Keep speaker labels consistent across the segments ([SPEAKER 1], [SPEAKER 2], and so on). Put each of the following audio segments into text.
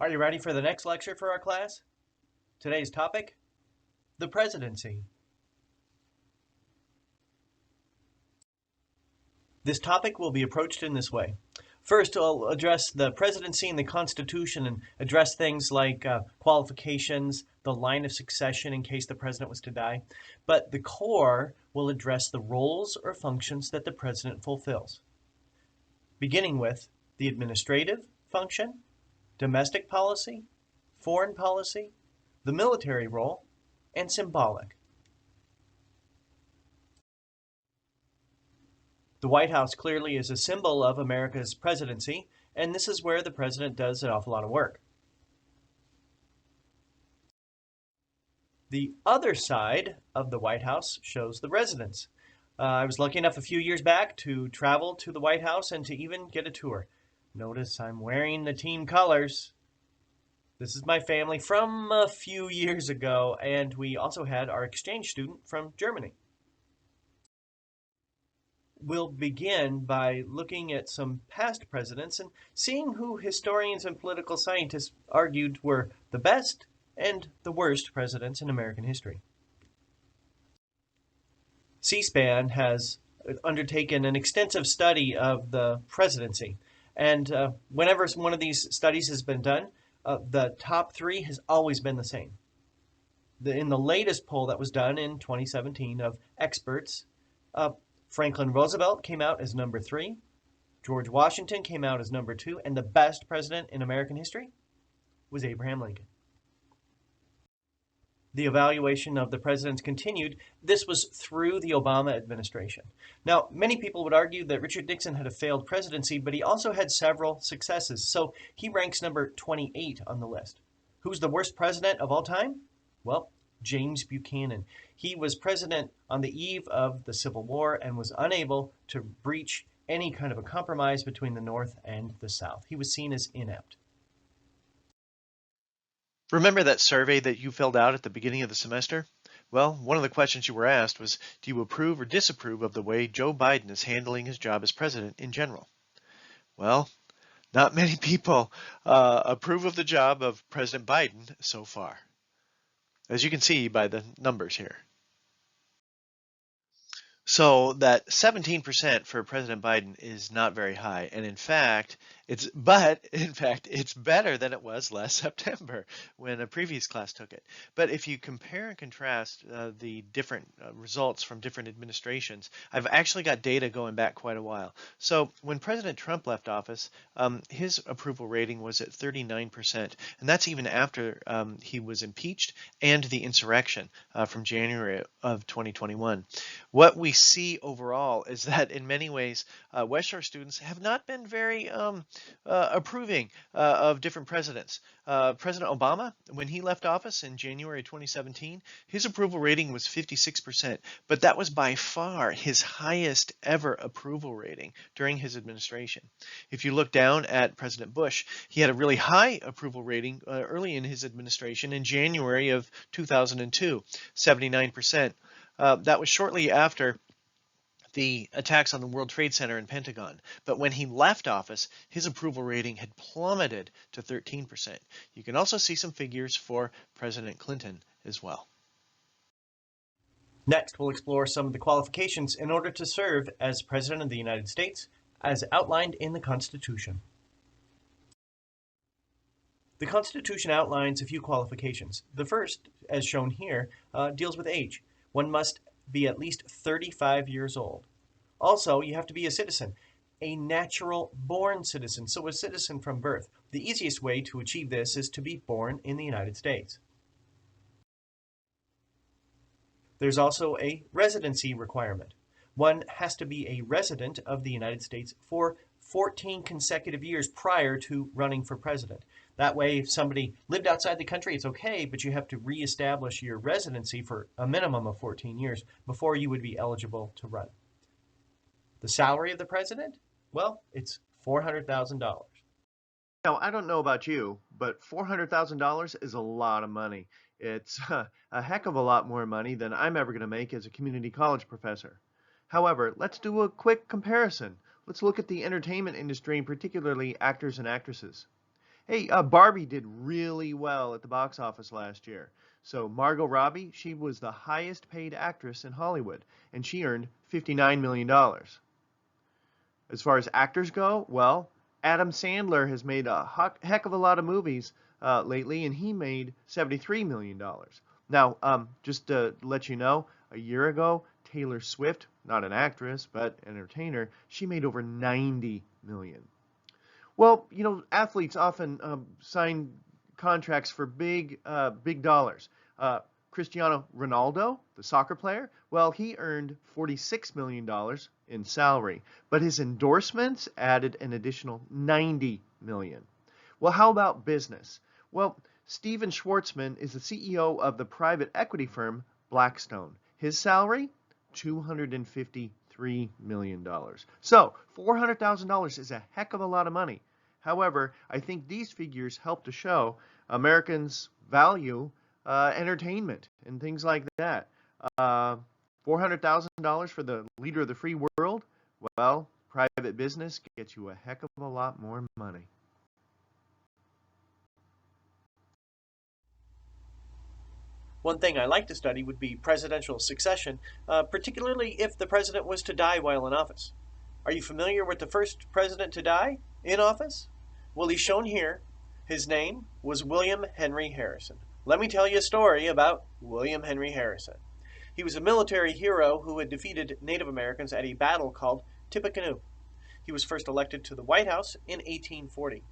[SPEAKER 1] Are you ready for the next lecture for our class? Today's topic, the presidency. This topic will be approached in this way. First, I'll address the presidency and the Constitution and address things like qualifications, the line of succession in case the president was to die. But the core will address the roles or functions that the president fulfills, beginning with the administrative function, domestic policy, foreign policy, the military role, and symbolic. The White House clearly is a symbol of America's presidency, and this is where the president does an awful lot of work. The other side of the White House shows the residence. I was lucky enough a few years back to travel to the White House and to even get a tour. Notice I'm wearing the team colors. This is my family from a few years ago, and we also had our exchange student from Germany. We'll begin by looking at some past presidents and seeing who historians and political scientists argued were the best and the worst presidents in American history. C-SPAN has undertaken an extensive study of the presidency, and whenever one of these studies has been done, the top three has always been the same. In the latest poll that was done in 2017 of experts, Franklin Roosevelt came out as number 3, George Washington came out as number 2, and the best president in American history was Abraham Lincoln. The evaluation of the presidents continued. This was through the Obama administration. Now, many people would argue that Richard Nixon had a failed presidency, but he also had several successes, so he ranks number 28 on the list. Who's the worst president of all time? Well, James Buchanan. He was president on the eve of the Civil War and was unable to breach any kind of a compromise between the North and the South. He was seen as inept.
[SPEAKER 2] Remember that survey that you filled out at the beginning of the semester? Well, one of the questions you were asked was, do you approve or disapprove of the way Joe Biden is handling his job as president in general? Well, not many people approve of the job of President Biden so far, as you can see by the numbers here. So that 17% for President Biden is not very high, and in fact, it's better than it was last September when a previous class took it. But if you compare and contrast the different results from different administrations, I've actually got data going back quite a while. So when President Trump left office, his approval rating was at 39%, and that's even after he was impeached and the insurrection from January of 2021. What we see overall is that in many ways, West Shore students have not been very approving of different presidents. President Obama, when he left office in January 2017, his approval rating was 56%, but that was by far his highest ever approval rating during his administration. If you look down at President Bush, he had a really high approval rating early in his administration in January of 2002, 79%. That was shortly after the attacks on the World Trade Center and Pentagon. But when he left office, his approval rating had plummeted to 13%. You can also see some figures for President Clinton as well.
[SPEAKER 1] Next, we'll explore some of the qualifications in order to serve as President of the United States, as outlined in the Constitution. The Constitution outlines a few qualifications. The first, as shown here, deals with age. One must be at least 35 years old. Also, you have to be a citizen, a natural-born citizen, so a citizen from birth. The easiest way to achieve this is to be born in the United States. There's also a residency requirement. One has to be a resident of the United States for 14 consecutive years prior to running for president. That way, if somebody lived outside the country, it's okay, but you have to reestablish your residency for a minimum of 14 years before you would be eligible to run. The salary of the president? Well, it's $400,000.
[SPEAKER 2] Now, I don't know about you, but $400,000 is a lot of money. It's a heck of a lot more money than I'm ever going to make as a community college professor. However, let's do a quick comparison. Let's look at the entertainment industry, and particularly actors and actresses.
[SPEAKER 3] Hey, Barbie did really well at the box office last year. So Margot Robbie, she was the highest paid actress in Hollywood, and she earned $59 million. As far as actors go, well, Adam Sandler has made a heck of a lot of movies lately, and he made $73 million. Now, just to let you know, a year ago, Taylor Swift, not an actress, but an entertainer, she made over $90 million. Well, athletes often sign contracts for big dollars. Cristiano Ronaldo, the soccer player, well, he earned $46 million in salary, but his endorsements added an additional $90 million. Well, how about business? Well, Steven Schwartzman is the CEO of the private equity firm Blackstone. His salary, $253 million. So, $400,000 is a heck of a lot of money. However, I think these figures help to show Americans value entertainment and things like that. $400,000 for the leader of the free world? Well, private business gets you a heck of a lot more money.
[SPEAKER 1] One thing I like to study would be presidential succession, particularly if the president was to die while in office. Are you familiar with the first president to die in office? Well, he's shown here. His name was William Henry Harrison. Let me tell you a story about William Henry Harrison. He was a military hero who had defeated Native Americans at a battle called Tippecanoe. He was first elected to the White House in 1840.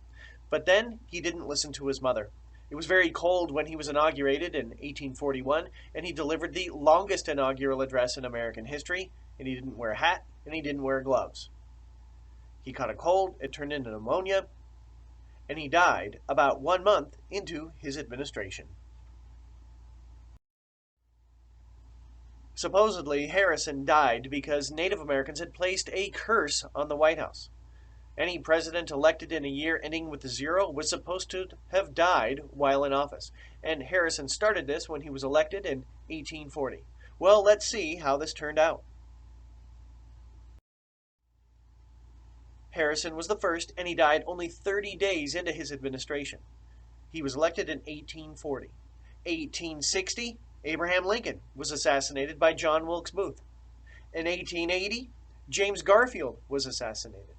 [SPEAKER 1] But then he didn't listen to his mother. It was very cold when he was inaugurated in 1841, and he delivered the longest inaugural address in American history, and he didn't wear a hat, and he didn't wear gloves. He caught a cold, it turned into pneumonia, and he died about 1 month into his administration. Supposedly, Harrison died because Native Americans had placed a curse on the White House. Any president elected in a year ending with a 0 was supposed to have died while in office, and Harrison started this when he was elected in 1840. Well, let's see how this turned out. Harrison was the first, and he died only 30 days into his administration. He was elected in 1840. 1860, Abraham Lincoln was assassinated by John Wilkes Booth. In 1880, James Garfield was assassinated.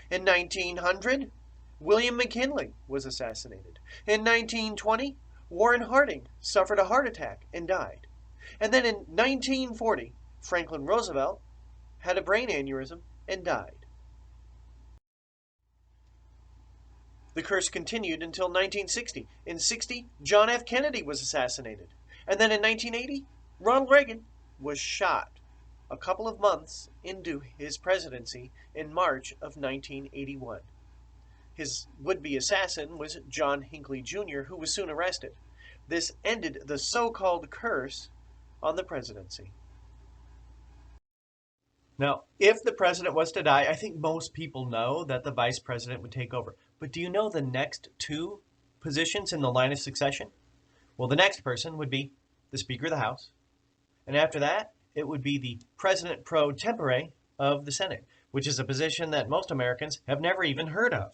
[SPEAKER 1] In 1900, William McKinley was assassinated. In 1920, Warren Harding suffered a heart attack and died. And then in 1940, Franklin Roosevelt had a brain aneurysm and died. The curse continued until 1960. In 60, John F. Kennedy was assassinated. And then in 1980, Ronald Reagan was shot a couple of months into his presidency in March of 1981. His would-be assassin was John Hinckley Jr., who was soon arrested. This ended the so-called curse on the presidency. Now, if the president was to die, I think most people know that the vice president would take over. But do you know the next two positions in the line of succession? Well, the next person would be the Speaker of the House. And after that, it would be the President pro tempore of the Senate, which is a position that most Americans have never even heard of.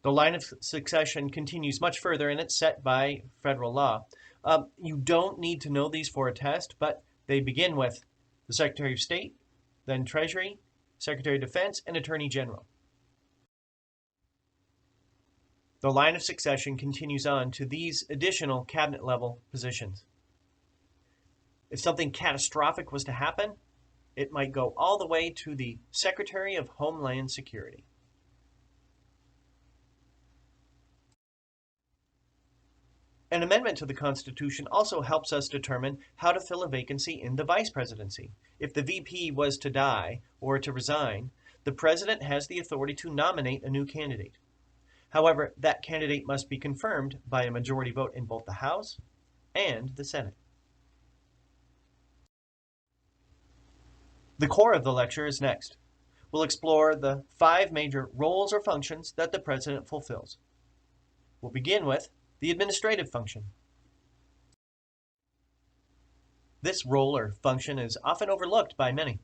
[SPEAKER 1] The line of succession continues much further, and it's set by federal law. You don't need to know these for a test, but they begin with the Secretary of State, then Treasury, Secretary of Defense, and Attorney General. The line of succession continues on to these additional cabinet-level positions. If something catastrophic was to happen, it might go all the way to the Secretary of Homeland Security. An amendment to the Constitution also helps us determine how to fill a vacancy in the vice presidency. If the VP was to die or to resign, the president has the authority to nominate a new candidate. However, that candidate must be confirmed by a majority vote in both the House and the Senate. The core of the lecture is next. We'll explore the 5 major roles or functions that the president fulfills. We'll begin with the administrative function. This role or function is often overlooked by many.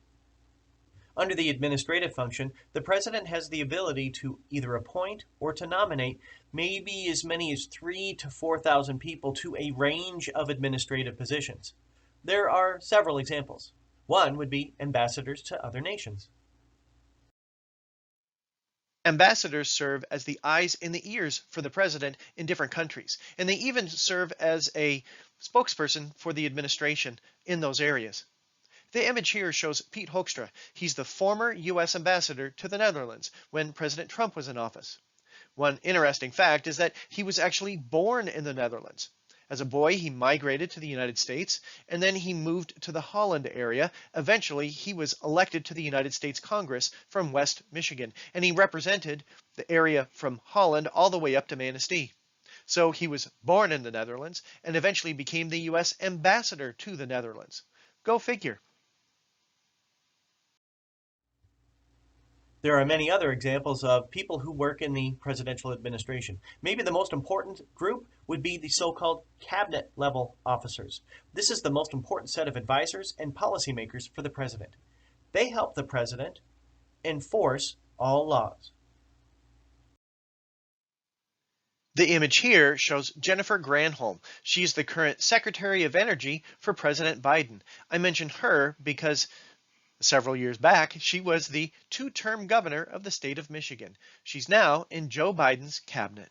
[SPEAKER 1] Under the administrative function, the president has the ability to either appoint or to nominate maybe as many as 3,000 to 4,000 people to a range of administrative positions. There are several examples. One would be ambassadors to other nations.
[SPEAKER 2] Ambassadors serve as the eyes and the ears for the president in different countries, and they even serve as a spokesperson for the administration in those areas. The image here shows Piet Hoekstra. He's the former U.S. ambassador to the Netherlands when President Trump was in office. One interesting fact is that he was actually born in the Netherlands. As a boy, he migrated to the United States, and then he moved to the Holland area. Eventually, he was elected to the United States Congress from West Michigan, and he represented the area from Holland all the way up to Manistee. So he was born in the Netherlands and eventually became the U.S. ambassador to the Netherlands. Go figure.
[SPEAKER 1] There are many other examples of people who work in the presidential administration. Maybe the most important group would be the so-called cabinet level officers. This is the most important set of advisors and policymakers for the president. They help the president enforce all laws.
[SPEAKER 2] The image here shows Jennifer Granholm. She's the current Secretary of Energy for President Biden. I mentioned her because several years back, she was the two-term governor of the state of Michigan. She's now in Joe Biden's cabinet.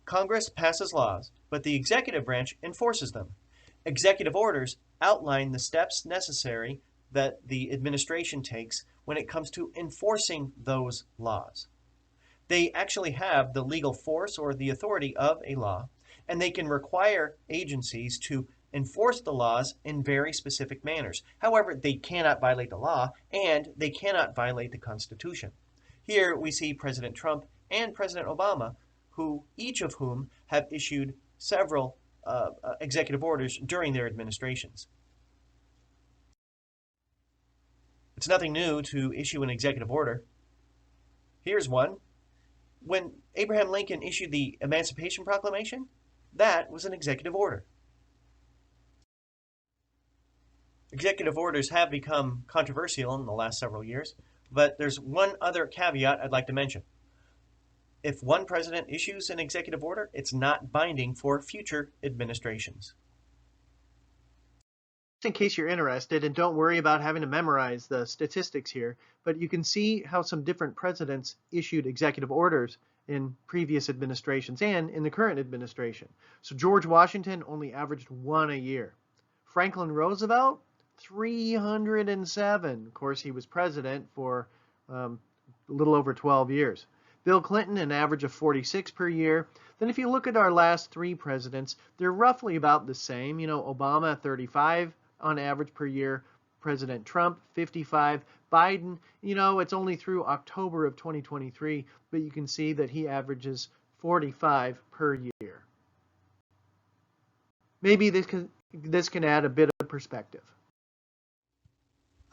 [SPEAKER 1] Congress passes laws, but the executive branch enforces them. Executive orders outline the steps necessary that the administration takes when it comes to enforcing those laws. They actually have the legal force or the authority of a law, and they can require agencies to enforce the laws in very specific manners. However, they cannot violate the law, and they cannot violate the Constitution. Here we see President Trump and President Obama, each of whom have issued several executive orders during their administrations. It's nothing new to issue an executive order. Here's one. When Abraham Lincoln issued the Emancipation Proclamation, that was an executive order. Executive orders have become controversial in the last several years, but there's one other caveat I'd like to mention. If one president issues an executive order, it's not binding for future administrations.
[SPEAKER 3] Just in case you're interested, and don't worry about having to memorize the statistics here, but you can see how some different presidents issued executive orders in previous administrations and in the current administration. So George Washington only averaged one a year. Franklin Roosevelt, 307. Of course, he was president for a little over 12 years. Bill Clinton, an average of 46 per year. Then if you look at our last three presidents, they're roughly about the same. You know, Obama, 35 on average per year. President Trump, 55. Biden, you know, it's only through October of 2023, but you can see that he averages 45 per year. Maybe this can add a bit of perspective.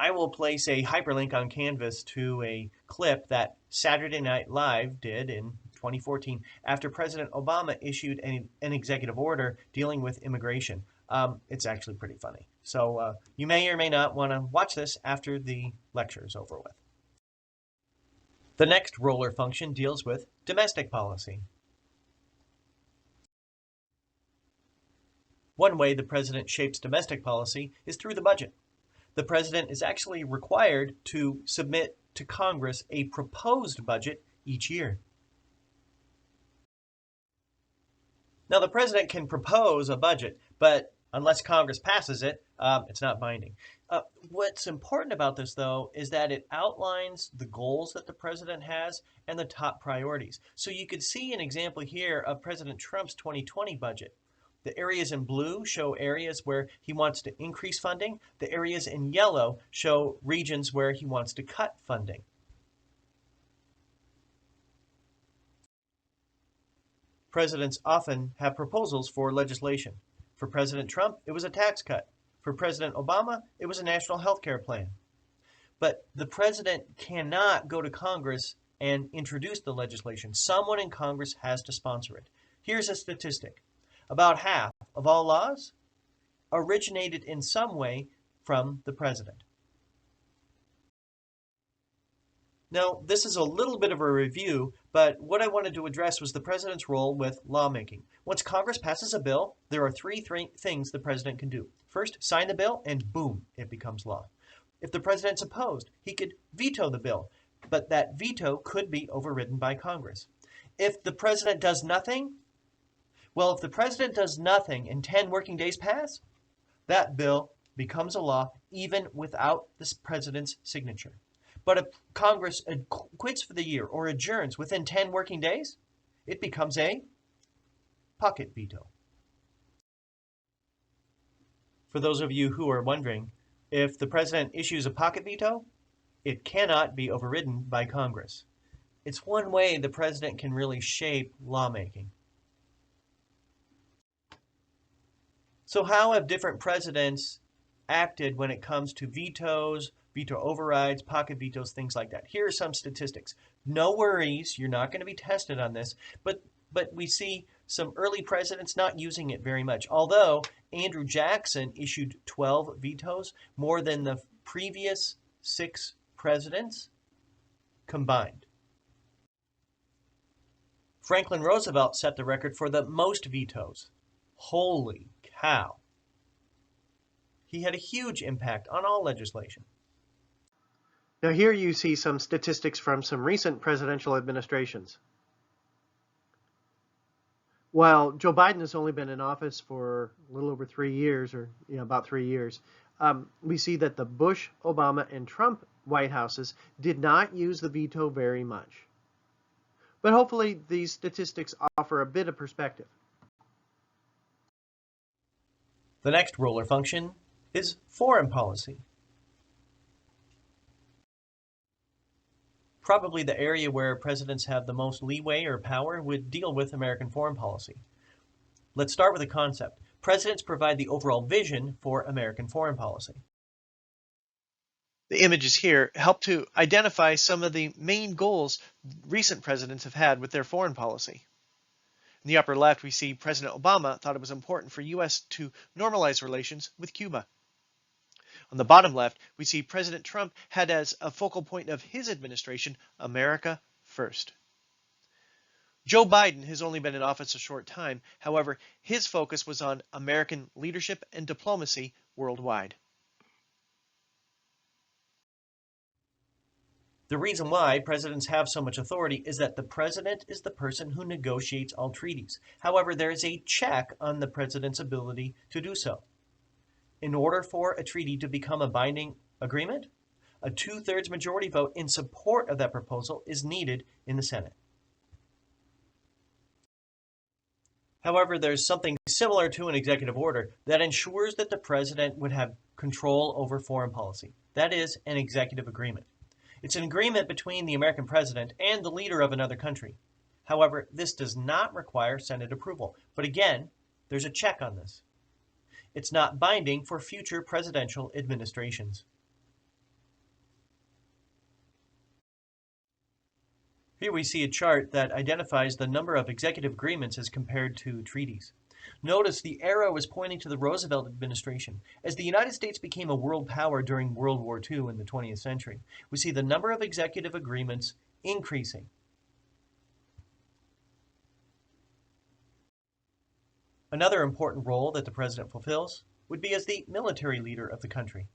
[SPEAKER 1] I will place a hyperlink on Canvas to a clip that Saturday Night Live did in 2014 after President Obama issued an executive order dealing with immigration. It's actually pretty funny. So you may or may not want to watch this after the lecture is over with. The next roller function deals with domestic policy. One way the president shapes domestic policy is through the budget. The president is actually required to submit to Congress a proposed budget each year. Now, the president can propose a budget, but unless Congress passes it, it's not binding. What's important about this, though, is that it outlines the goals that the president has and the top priorities. So you could see an example here of President Trump's 2020 budget. The areas in blue show areas where he wants to increase funding. The areas in yellow show regions where he wants to cut funding. Presidents often have proposals for legislation. For President Trump, it was a tax cut. For President Obama, it was a national health care plan. But the president cannot go to Congress and introduce the legislation. Someone in Congress has to sponsor it. Here's a statistic. About half of all laws originated in some way from the president. Now, this is a little bit of a review, but what I wanted to address was the president's role with lawmaking. Once Congress passes a bill, there are three things the president can do. First, sign the bill, and boom, it becomes law. If the president's opposed, he could veto the bill, but that veto could be overridden by Congress. If the president does nothing, well, if the president does nothing and 10 working days pass, that bill becomes a law even without the president's signature. But if Congress quits for the year or adjourns within 10 working days, it becomes a pocket veto. For those of you who are wondering, if the president issues a pocket veto, it cannot be overridden by Congress. It's one way the president can really shape lawmaking. So how have different presidents acted when it comes to vetoes, veto overrides, pocket vetoes, things like that? Here are some statistics. No worries, you're not going to be tested on this, but we see some early presidents not using it very much. Although Andrew Jackson issued 12 vetoes, more than the previous 6 presidents combined. Franklin Roosevelt set the record for the most vetoes. Holy cow. He had a huge impact on all legislation.
[SPEAKER 3] Now here you see some statistics from some recent presidential administrations. While Joe Biden has only been in office for a little over 3 years, or about 3 years, we see that the Bush, Obama, and Trump White Houses did not use the veto very much. But hopefully these statistics offer a bit of perspective.
[SPEAKER 1] The next role or function is foreign policy. Probably the area where presidents have the most leeway or power would deal with American foreign policy. Let's start with a concept. Presidents provide the overall vision for American foreign policy.
[SPEAKER 2] The images here help to identify some of the main goals recent presidents have had with their foreign policy. In the upper left, we see President Obama thought it was important for U.S. to normalize relations with Cuba. On the bottom left, we see President Trump had as a focal point of his administration, America first. Joe Biden has only been in office a short time. However, his focus was on American leadership and diplomacy worldwide.
[SPEAKER 1] The reason why presidents have so much authority is that the president is the person who negotiates all treaties. However, there is a check on the president's ability to do so. In order for a treaty to become a binding agreement, a 2/3 majority vote in support of that proposal is needed in the Senate. However, there's something similar to an executive order that ensures that the president would have control over foreign policy. That is an executive agreement. It's an agreement between the American president and the leader of another country. However, this does not require Senate approval. But again, there's a check on this. It's not binding for future presidential administrations. Here we see a chart that identifies the number of executive agreements as compared to treaties. Notice the arrow is pointing to the Roosevelt administration. As the United States became a world power during World War II in the 20th century, we see the number of executive agreements increasing. Another important role that the president fulfills would be as the military leader of the country.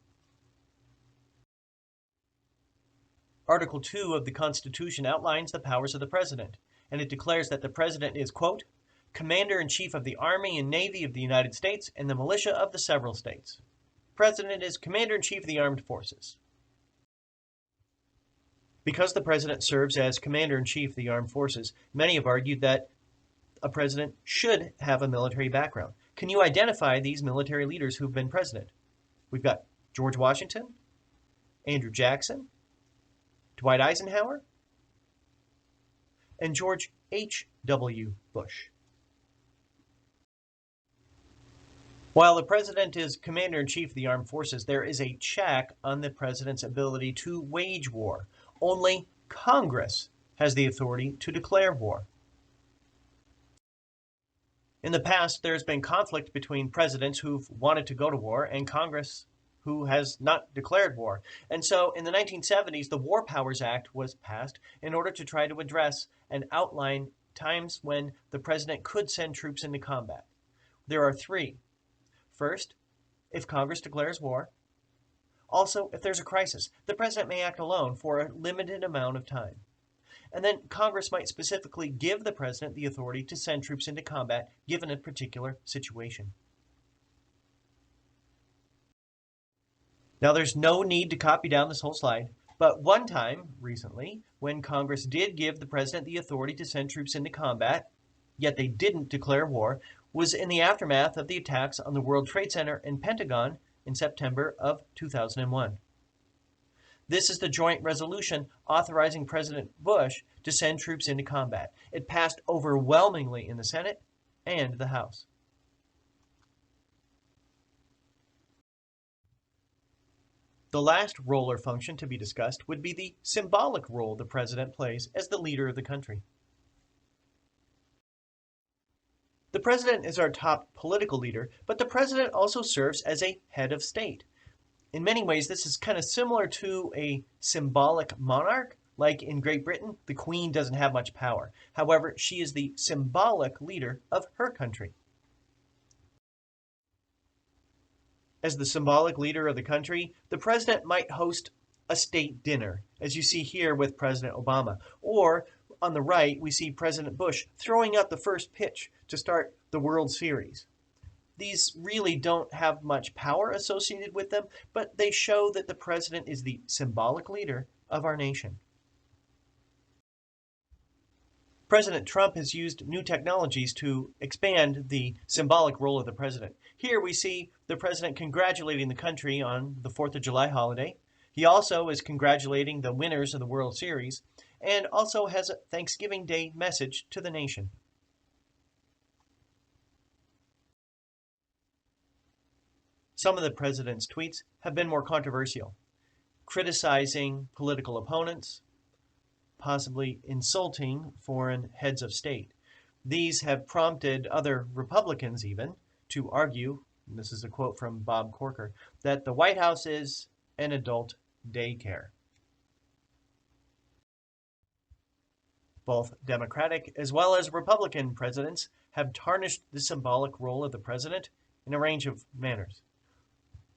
[SPEAKER 1] Article 2 of the Constitution outlines the powers of the president, and it declares that the president is, quote, Commander-in-Chief of the Army and Navy of the United States and the militia of the several states. President is Commander-in-Chief of the Armed Forces. Because the president serves as Commander-in-Chief of the Armed Forces, many have argued that a president should have a military background. Can you identify these military leaders who've been president? We've got George Washington, Andrew Jackson, Dwight Eisenhower, and George H.W. Bush. While the president is Commander-in-Chief of the Armed Forces, there is a check on the president's ability to wage war. Only Congress has the authority to declare war. In the past, there's been conflict between presidents who've wanted to go to war and Congress who has not declared war. And so in the 1970s, the War Powers Act was passed in order to try to address and outline times when the president could send troops into combat. There are three. First, if Congress declares war. Also, if there's a crisis, the president may act alone for a limited amount of time. And then Congress might specifically give the president the authority to send troops into combat given a particular situation. Now, there's no need to copy down this whole slide, but one time recently, when Congress did give the president the authority to send troops into combat, yet they didn't declare war, was in the aftermath of the attacks on the World Trade Center and Pentagon in September of 2001. This is the joint resolution authorizing President Bush to send troops into combat. It passed overwhelmingly in the Senate and the House. The last role or function to be discussed would be the symbolic role the president plays as the leader of the country. The president is our top political leader, but the president also serves as a head of state. In many ways, this is kind of similar to a symbolic monarch. Like in Great Britain, the Queen doesn't have much power. However, she is the symbolic leader of her country. As the symbolic leader of the country, the president might host a state dinner, as you see here with President Obama. Or on the right, we see President Bush throwing out the first pitch to start the World Series. These really don't have much power associated with them, but they show that the president is the symbolic leader of our nation. President Trump has used new technologies to expand the symbolic role of the president. Here we see the president congratulating the country on the 4th of July holiday. He also is congratulating the winners of the World Series and also has a Thanksgiving Day message to the nation. Some of the president's tweets have been more controversial, criticizing political opponents, possibly insulting foreign heads of state. These have prompted other Republicans even to argue, and this is a quote from Bob Corker, that the White House is an adult daycare. Both Democratic as well as Republican presidents have tarnished the symbolic role of the president in a range of manners.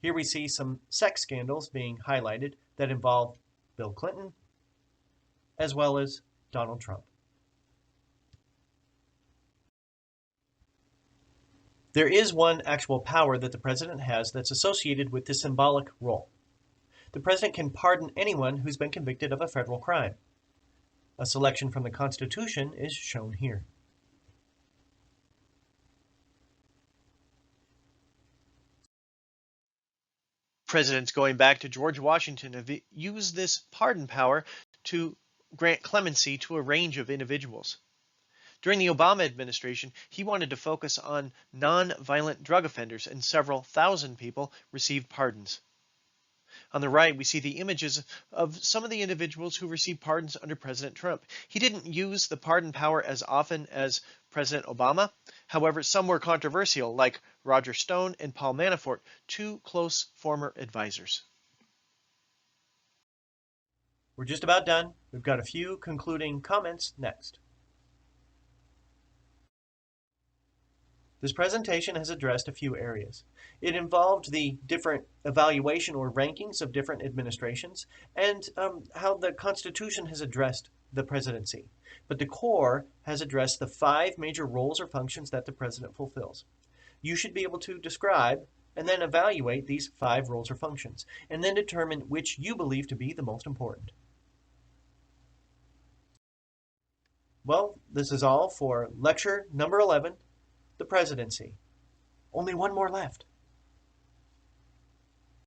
[SPEAKER 1] Here we see some sex scandals being highlighted that involve Bill Clinton as well as Donald Trump. There is one actual power that the president has that's associated with the symbolic role. The president can pardon anyone who's been convicted of a federal crime. A selection from the Constitution is shown here.
[SPEAKER 2] Presidents going back to George Washington have used this pardon power to grant clemency to a range of individuals. During the Obama administration, he wanted to focus on non-violent drug offenders, and several thousand people received pardons. On the right, we see the images of some of the individuals who received pardons under President Trump. He didn't use the pardon power as often as President Obama. However, some were controversial, like Roger Stone and Paul Manafort, two close former advisors.
[SPEAKER 1] We're just about done. We've got a few concluding comments next. This presentation has addressed a few areas. It involved the different evaluation or rankings of different administrations and how the Constitution has addressed the presidency. But the core has addressed the 5 major roles or functions that the president fulfills. You should be able to describe and then evaluate these 5 roles or functions, and then determine which you believe to be the most important. Well, this is all for lecture number 11. The presidency. Only one more left.